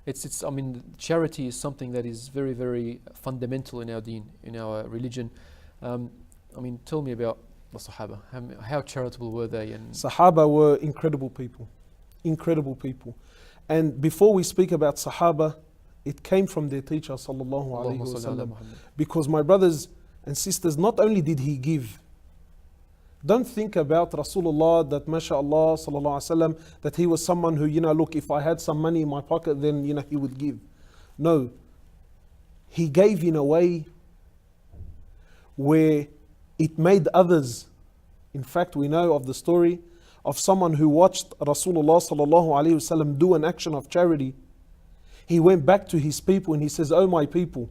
I mean, charity is something that is very, very fundamental in our deen, in our religion. I mean, tell me about the Sahaba. How charitable were they? And Sahaba were incredible people. Incredible people. And before we speak about Sahaba, it came from their teacher, sallallahu alaihi Allahumma salli ala wasallam. Muhammad. Because my brothers and sisters, not only did he give, don't think about Rasulullah that mashallah sallallahu alaihi wasallam, that he was someone who, look, if I had some money in my pocket, then he would give. No. He gave in a way where it made others. In fact, we know of the story of someone who watched Rasulullah sallallahu alaihi wasallam do an action of charity. He went back to his people and he says, "Oh my people,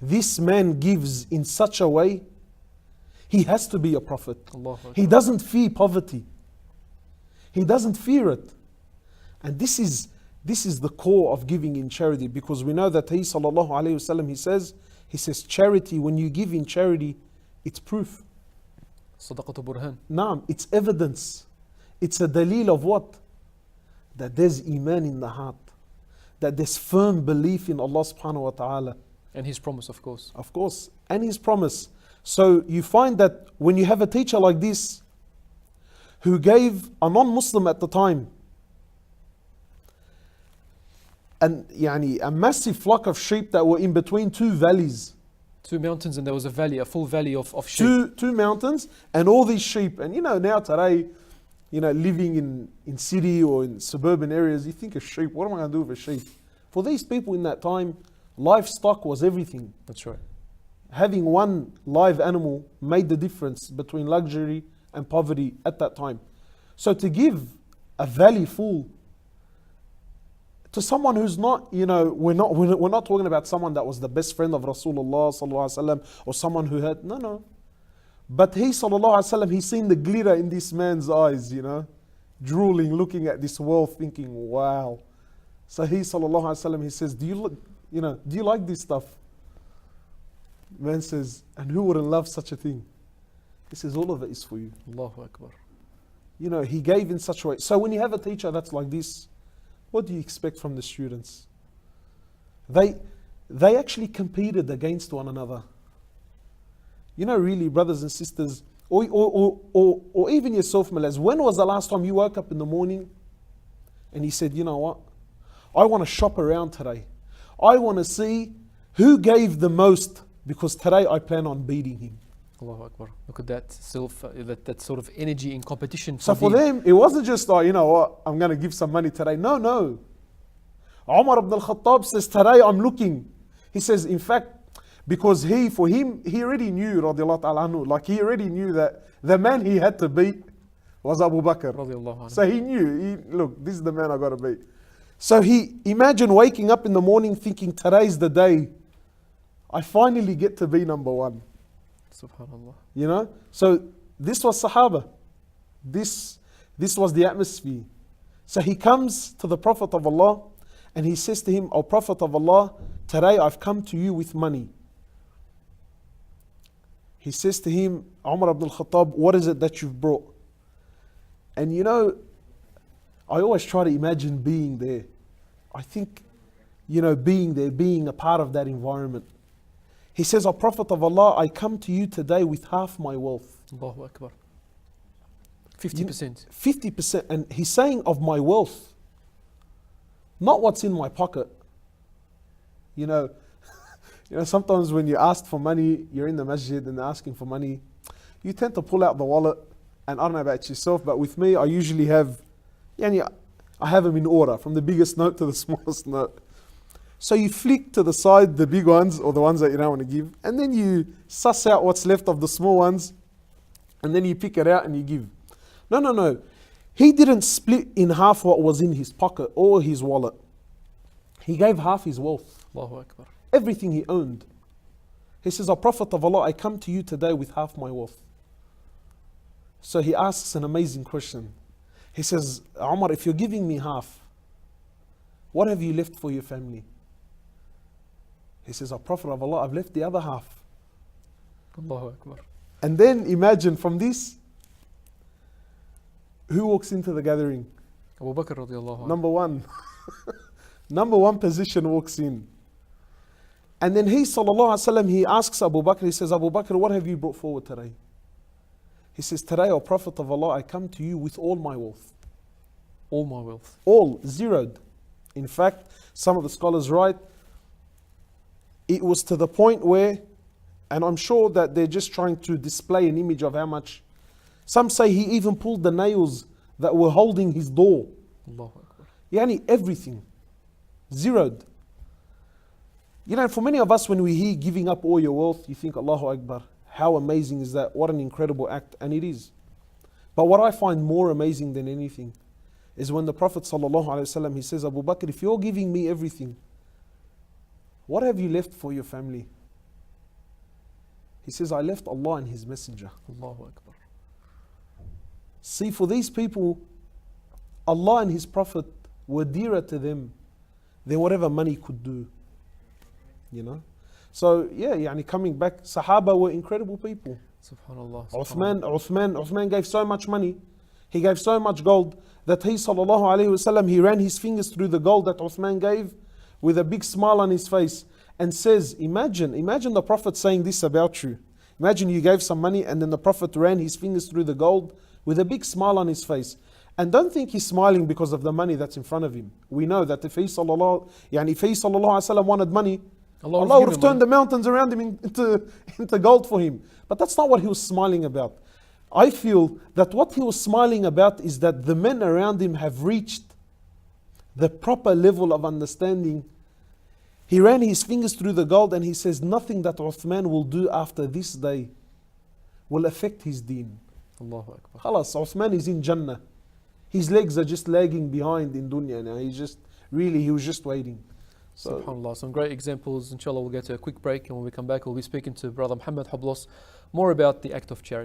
this man gives in such a way, he has to be a prophet. He doesn't fear poverty. He doesn't fear it." And this is the core of giving in charity, because we know that he sallallahu alaihi wasallam, he says charity, when you give in charity, it's proof. Sadaqatu burhan. Naam, it's evidence. It's a dalil of what? That there's iman in the heart. That there's firm belief in Allah subhanahu wa ta'ala. And His promise, of course. Of course. And His promise. So you find that when you have a teacher like this, who gave a non-Muslim at the time, and a massive flock of sheep that were in between two valleys. Two mountains, and there was a valley, a full valley of sheep. Two mountains and all these sheep. And now today, living in city or in suburban areas, you think of sheep. What am I going to do with a sheep? For these people in that time, livestock was everything. That's right. Having one live animal made the difference between luxury and poverty at that time. So to give a valley full to someone who's not, we're not talking about someone that was the best friend of Rasulullah sallallahu alaihi wasallam, or someone who had, no. But he sallallahu alaihi wasallam, he's seen the glitter in this man's eyes, drooling, looking at this wealth, thinking, wow. So he sallallahu alaihi wasallam, he says, do you like this stuff? Man says, and who wouldn't love such a thing? He says, all of it is for you. Allahu Akbar. He gave in such a way. So when you have a teacher that's like this, what do you expect from the students? They actually competed against one another. Really, brothers and sisters, or even yourself, Malaz, when was the last time you woke up in the morning and you said, you know what? I want to shop around today. I want to see who gave the most, because today I plan on beating him. Allahu Akbar. Look at that that sort of energy in competition. So for them, it wasn't just, you know what, I'm going to give some money today. No. Umar ibn al-Khattab says, today I'm looking. He says, in fact, because for him, he already knew, radiallahu ta'ala anhu, like he already knew that the man he had to beat was Abu Bakr. Radiallahu anhu. So he knew, look, this is the man I got to beat. So he imagined waking up in the morning thinking, today's the day. I finally get to be number one. Subhanallah. So this was Sahaba. This was the atmosphere. So he comes to the Prophet of Allah and he says to him, "O Prophet of Allah, today I've come to you with money." He says to him, Umar ibn al-Khattab, "What is it that you've brought?" And I always try to imagine being there. I think, being there, being a part of that environment. He says, "O Prophet of Allah, I come to you today with half my wealth." Allahu Akbar. 50%. 50%. And he's saying of my wealth, not what's in my pocket. Sometimes when you ask for money, you're in the masjid and they're asking for money, you tend to pull out the wallet. And I don't know about yourself, but with me, I usually have, I have them in order, from the biggest note to the smallest note. So you flick to the side the big ones, or the ones that you don't want to give, and then you suss out what's left of the small ones, and then you pick it out and you give. No. He didn't split in half what was in his pocket or his wallet. He gave half his wealth. Allahu Akbar. Everything he owned. He says, "O Prophet of Allah, I come to you today with half my wealth." So he asks an amazing question. He says, "Umar, if you're giving me half, what have you left for your family?" He says, "O Prophet of Allah, I've left the other half." Allahu Akbar. And then imagine from this, who walks into the gathering? Abu Bakr radiallahu anhu. Number one. Number one position walks in. And then he, sallallahu alaihi wasallam, he asks Abu Bakr, he says, Abu Bakr, what have you brought forward today? He says, today, O Prophet of Allah, I come to you with all my wealth. All my wealth. All, zeroed. In fact, some of the scholars write, it was to the point where, and I'm sure that they're just trying to display an image of how much. Some say he even pulled the nails that were holding his door. Allahu Akbar. Yani everything. Zeroed. You know, for many of us, when we hear giving up all your wealth, you think, Allahu Akbar, how amazing is that? What an incredible act. And it is. But what I find more amazing than anything is when the Prophet ﷺ, he says, Abu Bakr, if you're giving me everything, what have you left for your family? He says, I left Allah and His Messenger. Allahu Akbar. See, for these people, Allah and His Prophet were dearer to them than whatever money could do. You know? So, yeah, yani coming back, Sahaba were incredible people. Subhanallah. Uthman gave so much money, he gave so much gold, that he, sallallahu alayhi wasallam, he ran his fingers through the gold that Uthman gave with a big smile on his face and says, imagine the Prophet saying this about you. Imagine you gave some money and then the Prophet ran his fingers through the gold with a big smile on his face. And don't think he's smiling because of the money that's in front of him. We know that if he sallallahu alayhi wasallam wanted money, Allah would have turned the mountains around him into gold for him. But that's not what he was smiling about. I feel that what he was smiling about is that the men around him have reached the proper level of understanding. He ran his fingers through the gold and he says, nothing that Uthman will do after this day will affect his deen. Allahu Akbar. Khalas, Uthman is in Jannah. His legs are just lagging behind in dunya now. He was just waiting. So, SubhanAllah, some great examples. Inshallah, we'll get to a quick break, and when we come back, we'll be speaking to Brother Mohammad Hoblos more about the act of charity.